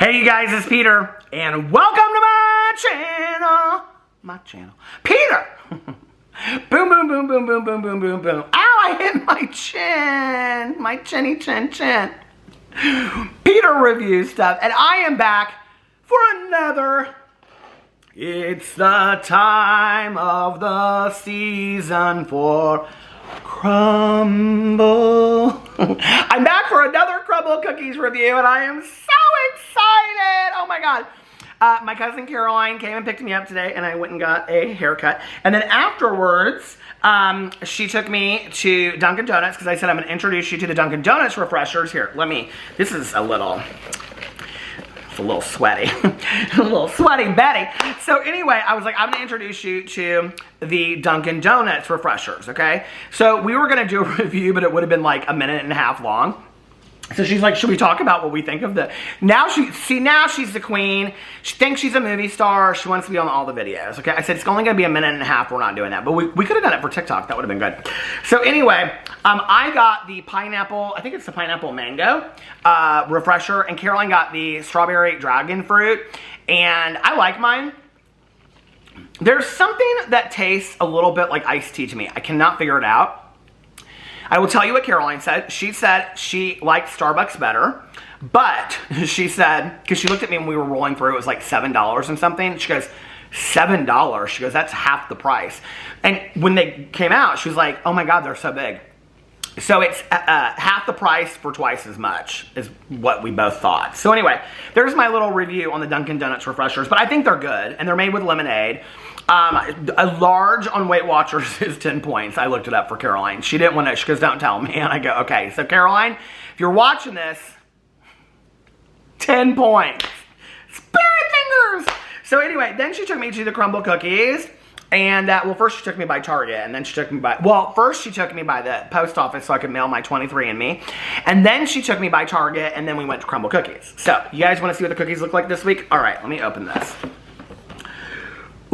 Hey you guys, it's Peter, and welcome to my channel. Peter! Boom, boom, boom, boom, boom, boom, boom, boom, boom. Ow, I hit my chin. My chinny chin chin. Peter review stuff, and I am back for another. It's the time of the season for Crumbl. I'm back for another Crumbl Cookies review, and I am so excited. Oh my God. My cousin Caroline came and picked me up today, and I went and got a haircut. And then afterwards, she took me to Dunkin' Donuts because I said I'm going to introduce you to the Dunkin' Donuts refreshers. Here, this is a little sweaty. A little sweaty Betty. So anyway, I was like, I'm going to introduce you to the Dunkin' Donuts refreshers, okay? So we were going to do a review, but it would have been like a minute and a half long. So she's like, should we talk about what we think of the... Now she's the queen. She thinks she's a movie star. She wants to be on all the videos, okay? I said, it's only going to be a minute and a half. We're not doing that. But we could have done it for TikTok. That would have been good. So anyway, I got the pineapple, I think it's the pineapple mango refresher. And Caroline got the strawberry dragon fruit. And I like mine. There's something that tastes a little bit like iced tea to me. I cannot figure it out. I will tell you what Caroline said. She said she liked Starbucks better, but she said, because she looked at me when we were rolling through, it was like $7 and something. She goes, $7? She goes, that's half the price. And when they came out, she was like, oh my God, they're so big. So it's half the price for twice as much is what we both thought. So anyway, there's my little review on the Dunkin' Donuts refreshers, but I think they're good, and they're made with lemonade. A large on Weight Watchers is 10 points. I looked it up for Caroline. She didn't want to, she goes, don't tell me. And I go, okay. So Caroline, if you're watching this, 10 points. Spirit fingers. So anyway, then she took me to the Crumbl Cookies. And, well, first she took me by Target, and then she took me by, well, first she took me by the post office so I could mail my 23andMe. And then she took me by Target, and then we went to Crumbl Cookies. So, you guys want to see what the cookies look like this week? All right, let me open this.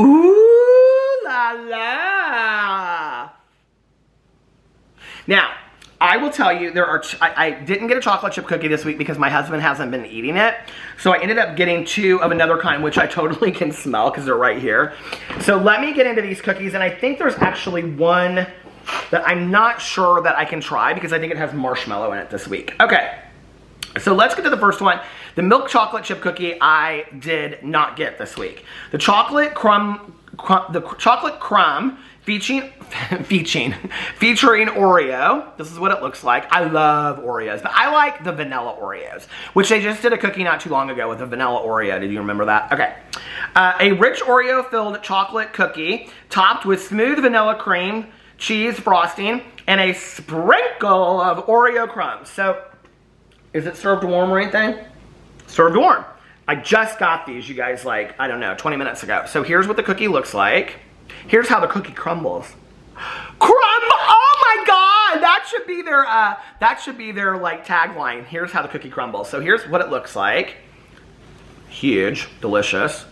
Ooh la la. Now, I will tell you, I didn't get a chocolate chip cookie this week because my husband hasn't been eating it. So I ended up getting two of another kind, which I totally can smell because they're right here. So let me get into these cookies. And I think there's actually one that I'm not sure that I can try because I think it has marshmallow in it this week. Okay, so let's get to the first one. The milk chocolate chip cookie I did not get this week. The chocolate crumb featuring Oreo. This is what it looks like. I love Oreos, but I like the vanilla Oreos, which they just did a cookie not too long ago with a vanilla Oreo. Did you remember that? Okay. A rich Oreo-filled chocolate cookie topped with smooth vanilla cream, cheese frosting, and a sprinkle of Oreo crumbs. So, is it served warm or anything? Served warm. I just got these, you guys, like, I don't know, 20 minutes ago. So here's what the cookie looks like. Here's how the cookie crumbles. Oh my God! That should be their like tagline. Here's how the cookie crumbles. So here's what it looks like. Huge, delicious.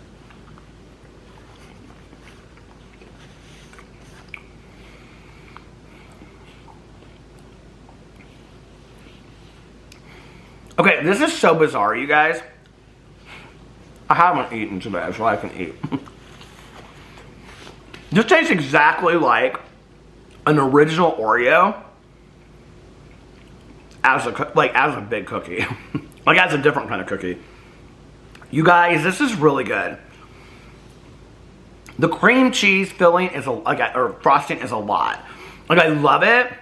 Okay, this is so bizarre, you guys. I haven't eaten today, so I can eat. This tastes exactly like an original Oreo as a big cookie. Like as a different kind of cookie. You guys, this is really good. The cream cheese filling is or frosting is a lot. Like I love it.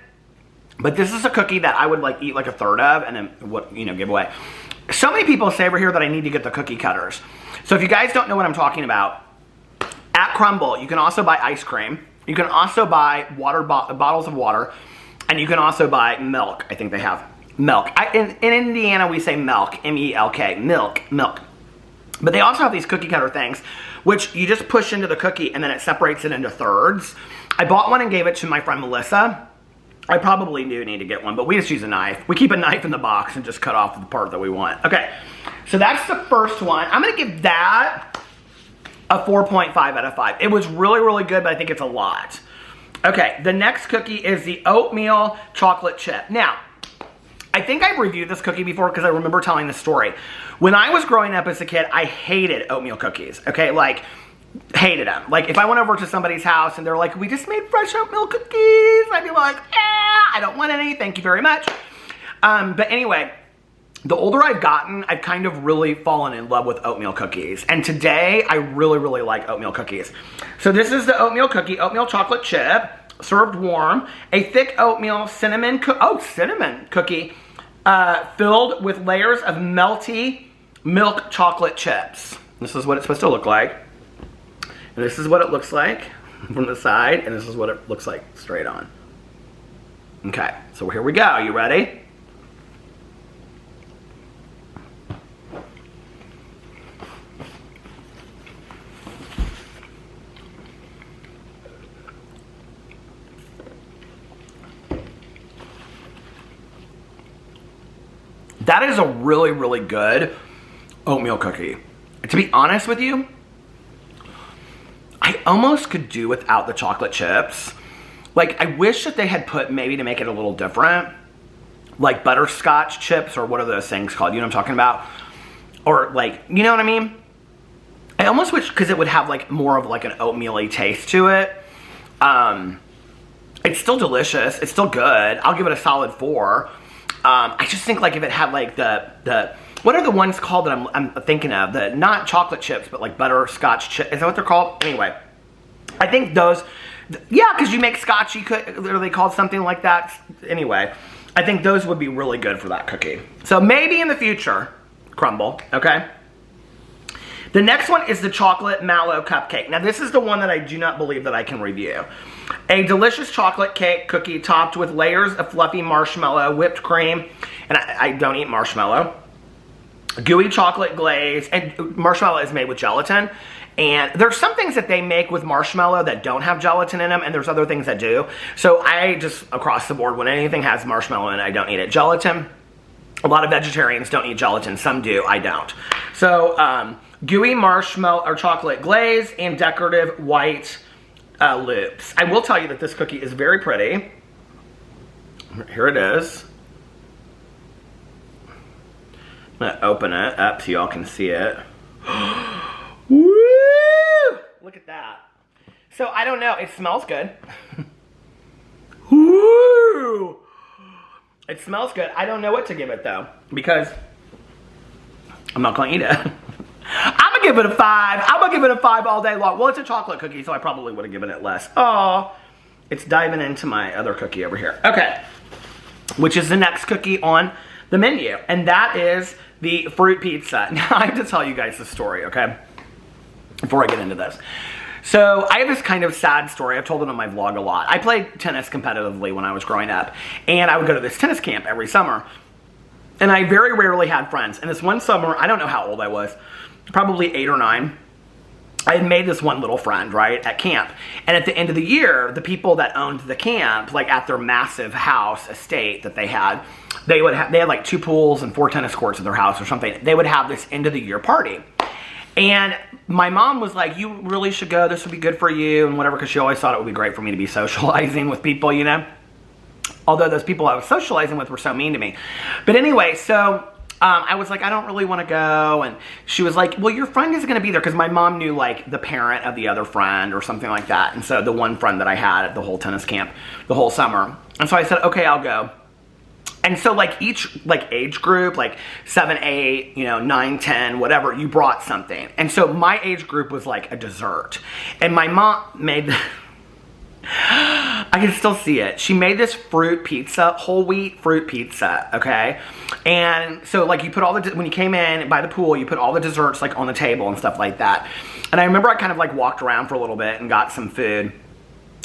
But this is a cookie that I would like eat like a third of and then give away. So many people say over here that I need to get the cookie cutters. So if you guys don't know what I'm talking about, at Crumbl, you can also buy ice cream. You can also buy bottles of water. And you can also buy milk. I think they have milk. In Indiana, we say milk. M-E-L-K. Milk. But they also have these cookie cutter things, which you just push into the cookie and then it separates it into thirds. I bought one and gave it to my friend Melissa. I probably do need to get one, but we just use a knife. We keep a knife in the box and just cut off the part that we want. Okay, so that's the first one. I'm going to give that a 4.5 out of 5. It was really, really good, but I think it's a lot. Okay, the next cookie is the oatmeal chocolate chip. Now, I think I've reviewed this cookie before because I remember telling the story. When I was growing up as a kid, I hated oatmeal cookies, okay? Like, hated them. Like, if I went over to somebody's house and they're like, we just made fresh oatmeal cookies, I'd be like, I don't want any, thank you very much. But anyway, the older I've gotten, I've kind of really fallen in love with oatmeal cookies. And today, I really, really like oatmeal cookies. So this is the oatmeal cookie, oatmeal chocolate chip, served warm, a thick oatmeal cinnamon cookie filled with layers of melty milk chocolate chips. This is what it's supposed to look like. And this is what it looks like from the side, and this is what it looks like straight on. Okay, so here we go. You ready? That is a really, really good oatmeal cookie. To be honest with you, I almost could do without the chocolate chips. Like, I wish that they had put, maybe to make it a little different, like butterscotch chips, or what are those things called? You know what I'm talking about? Or like, you know what I mean? I almost wish, because it would have like more of like an oatmeal-y taste to it. It's still delicious. It's still good. I'll give it a solid 4. I just think like if it had like the what are the ones called that I'm thinking of? The not chocolate chips, but like butterscotch chips. Is that what they're called? Anyway, I think those, yeah, because you make scotch, are they called something like that? Anyway, I think those would be really good for that cookie. So maybe in the future, Crumbl, okay? The next one is the chocolate mallow cupcake. Now this is the one that I do not believe that I can review. A delicious chocolate cake cookie topped with layers of fluffy marshmallow, whipped cream, and I don't eat marshmallow, gooey chocolate glaze, and marshmallow is made with gelatin. And there's some things that they make with marshmallow that don't have gelatin in them, and there's other things that do. So I just, across the board, when anything has marshmallow in it, I don't eat it. Gelatin, a lot of vegetarians don't eat gelatin. Some do, I don't. So, gooey marshmallow or chocolate glaze and decorative white loops. I will tell you that this cookie is very pretty. Here it is. I'm gonna open it up so y'all can see it. Woo! Look at that. So I don't know, it smells good. Woo! It smells good. I don't know what to give it though, because I'm not gonna eat it. I'm gonna give it a 5. I'm gonna give it a 5 all day long. Well, it's a chocolate cookie, so I probably would have given it less. Oh, it's diving into my other cookie over here. Okay, which is the next cookie on the menu, and that is the fruit pizza. Now, I have to tell you guys the story, okay? Before I get into this. So, I have this kind of sad story. I've told it on my vlog a lot. I played tennis competitively when I was growing up, and I would go to this tennis camp every summer. And I very rarely had friends. And this one summer, I don't know how old I was, probably 8 or 9, I had made this one little friend, right, at camp. And at the end of the year, the people that owned the camp, like at their massive house estate that they had like 2 pools and 4 tennis courts at their house or something. They would have this end of the year party. And my mom was like, you really should go, this would be good for you and whatever, because she always thought it would be great for me to be socializing with people, you know. Although those people I was socializing with were so mean to me. But anyway, so I was like, I don't really want to go. And she was like, well, your friend is going to be there. Because my mom knew like the parent of the other friend or something like that. And so the one friend that I had at the whole tennis camp the whole summer. And so I said, okay, I'll go. And so like each like age group, like 7, 8, 9, 10, whatever, you brought something. And so my age group was like a dessert. And my mom made... I can still see it. She made this fruit pizza, whole wheat fruit pizza, okay? And so like you put all the, when you came in by the pool, you put all the desserts like on the table and stuff like that. And I remember I kind of like walked around for a little bit and got some food.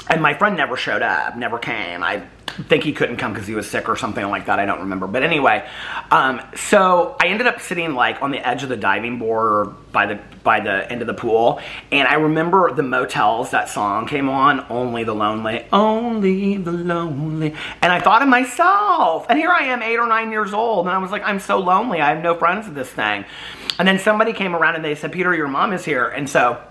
And my friend never showed up, never came. I think he couldn't come because he was sick or something like that. I don't remember. But anyway, so I ended up sitting like on the edge of the diving board or by the end of the pool. And I remember the Motels, that song came on, Only the Lonely, Only the Lonely. And I thought of myself. And here I am, 8 or 9 years old. And I was like, I'm so lonely. I have no friends at this thing. And then somebody came around and they said, Peter, your mom is here. And so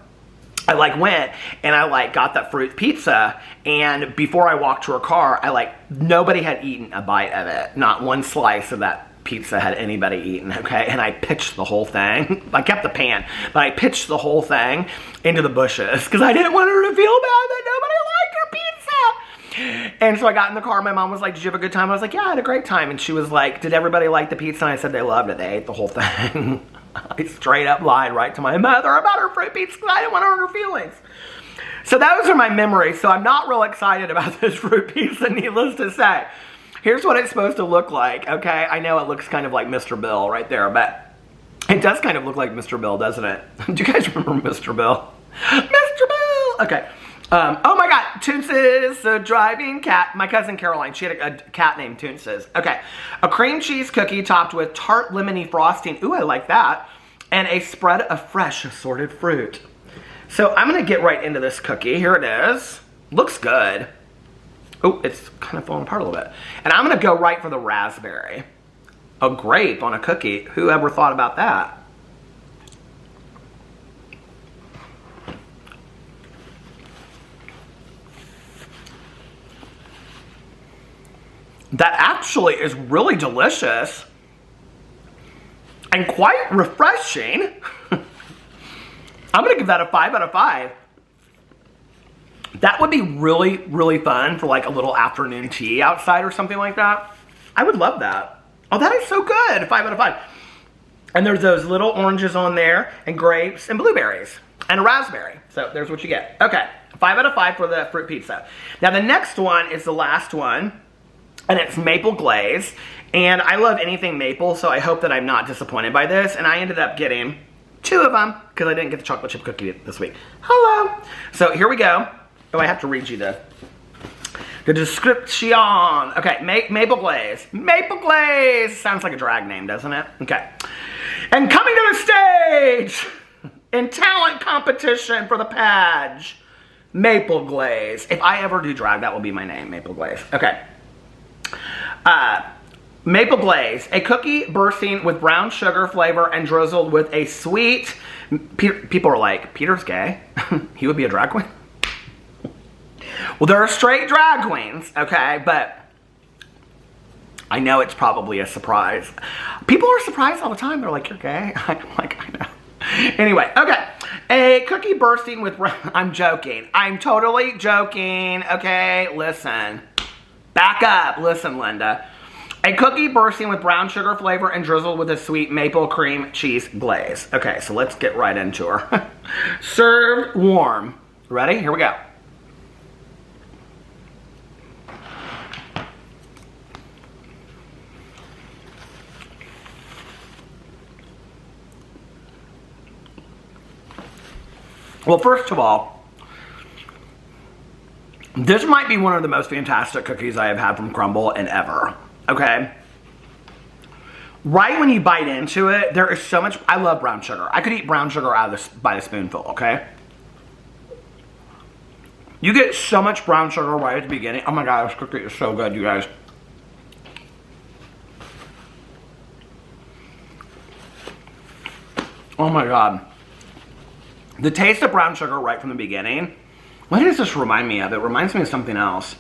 I like went and I like got that fruit pizza, and before I walked to her car, I like, nobody had eaten a bite of it. Not one slice of that pizza had anybody eaten, okay? And I pitched the whole thing. I kept the pan, but I pitched the whole thing into the bushes because I didn't want her to feel bad that nobody liked her pizza. And so I got in the car. My mom was like, did you have a good time? I was like, yeah, I had a great time. And she was like, did everybody like the pizza? And I said they loved it. They ate the whole thing. I straight up lied right to my mother about her fruit pizza because I didn't want to hurt her feelings. So those are my memories. So I'm not real excited about this fruit pizza, needless to say. Here's what it's supposed to look like, okay? I know it looks kind of like Mr. Bill right there, but it does kind of look like Mr. Bill, doesn't it? Do you guys remember Mr. Bill? Mr. Bill! Okay. Oh my God, Toonces, a driving cat. My cousin Caroline, she had a cat named Toonces. Okay. A cream cheese cookie topped with tart lemony frosting. Ooh, I like that. And a spread of fresh assorted fruit. So I'm going to get right into this cookie. Here it is. Looks good. Oh, it's kind of falling apart a little bit. And I'm going to go right for the raspberry. A grape on a cookie. Who ever thought about that? That actually is really delicious. And quite refreshing. I'm going to give that a 5 out of 5. That would be really, really fun for like a little afternoon tea outside or something like that. I would love that. Oh, that is so good. 5 out of 5. And there's those little oranges on there, and grapes, and blueberries, and a raspberry. So there's what you get. Okay, 5 out of 5 for the fruit pizza. Now the next one is the last one, and it's maple glaze. And I love anything maple, so I hope that I'm not disappointed by this. And I ended up getting 2 of them, because I didn't get the chocolate chip cookie this week. Hello. So here we go. Oh, I have to read you the description. Okay, maple glaze. Maple glaze. Sounds like a drag name, doesn't it? Okay. And coming to the stage in talent competition for the Page, Maple Glaze. If I ever do drag, that will be my name, Maple Glaze. Okay. Maple Glaze, a cookie bursting with brown sugar flavor and drizzled with a sweet... People are like, Peter's gay? He would be a drag queen? Well, there are straight drag queens, okay, but I know it's probably a surprise. People are surprised all the time. They're like, you're gay? I'm like, I know. Anyway, okay. A cookie bursting with... I'm joking. I'm totally joking, okay? Listen. Back up. Listen, Linda. A cookie bursting with brown sugar flavor and drizzled with a sweet maple cream cheese glaze. Okay, so let's get right into her. Served warm. Ready? Here we go. Well, first of all, this might be one of the most fantastic cookies I have had from Crumbl in ever, okay? Right when you bite into it, there is so much... I love brown sugar. I could eat brown sugar out of this by the spoonful, okay? You get so much brown sugar right at the beginning. Oh my God, this cookie is so good, you guys. Oh my God. The taste of brown sugar right from the beginning. What does this remind me of? It reminds me of something else.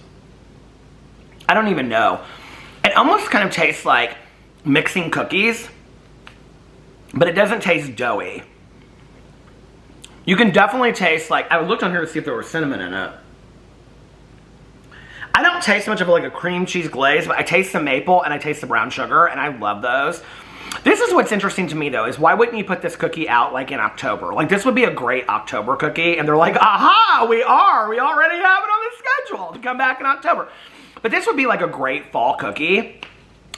I don't even know. It almost kind of tastes like mixing cookies, but it doesn't taste doughy. You can definitely taste like... I looked on here to see if there was cinnamon in it. I don't taste much of like a cream cheese glaze, but I taste the maple and I taste the brown sugar, and I love those. This is what's interesting to me, though, is why wouldn't you put this cookie out, like, in October? Like, this would be a great October cookie, and they're like, aha, we already have it on the schedule to come back in October. But this would be, like, a great fall cookie,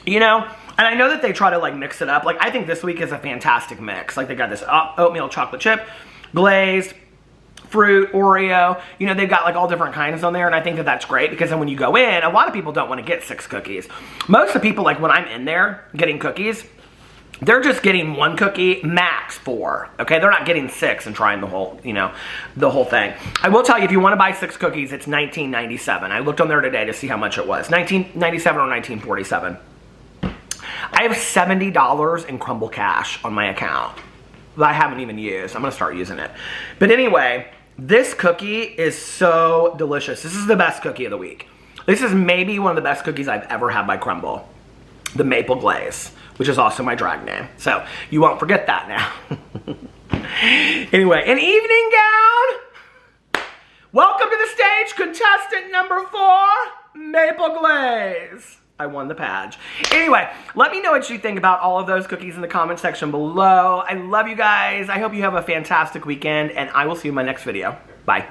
you know? And I know that they try to, like, mix it up. Like, I think this week is a fantastic mix. Like, they got this oatmeal chocolate chip, glazed, fruit, Oreo. You know, they've got, like, all different kinds on there, and I think that that's great, because then when you go in, a lot of people don't want to get 6 cookies. Most of the people, like, when I'm in there getting cookies... They're just getting 1 cookie, max 4, okay? They're not getting 6 and trying the whole, you know, the whole thing. I will tell you, if you want to buy 6 cookies, it's $19.97. I looked on there today to see how much it was. $19.97 or $19.47. I have $70 in Crumbl cash on my account that I haven't even used. I'm going to start using it. But anyway, This cookie is so delicious. This is the best cookie of the week. This is maybe one of the best cookies I've ever had by Crumbl. The Maple Glaze, which is also my drag name. So you won't forget that now. Anyway, an evening gown. Welcome to the stage, contestant number 4, Maple Glaze. I won the pageant. Anyway, let me know what you think about all of those cookies in the comment section below. I love you guys. I hope you have a fantastic weekend, and I will see you in my next video. Bye.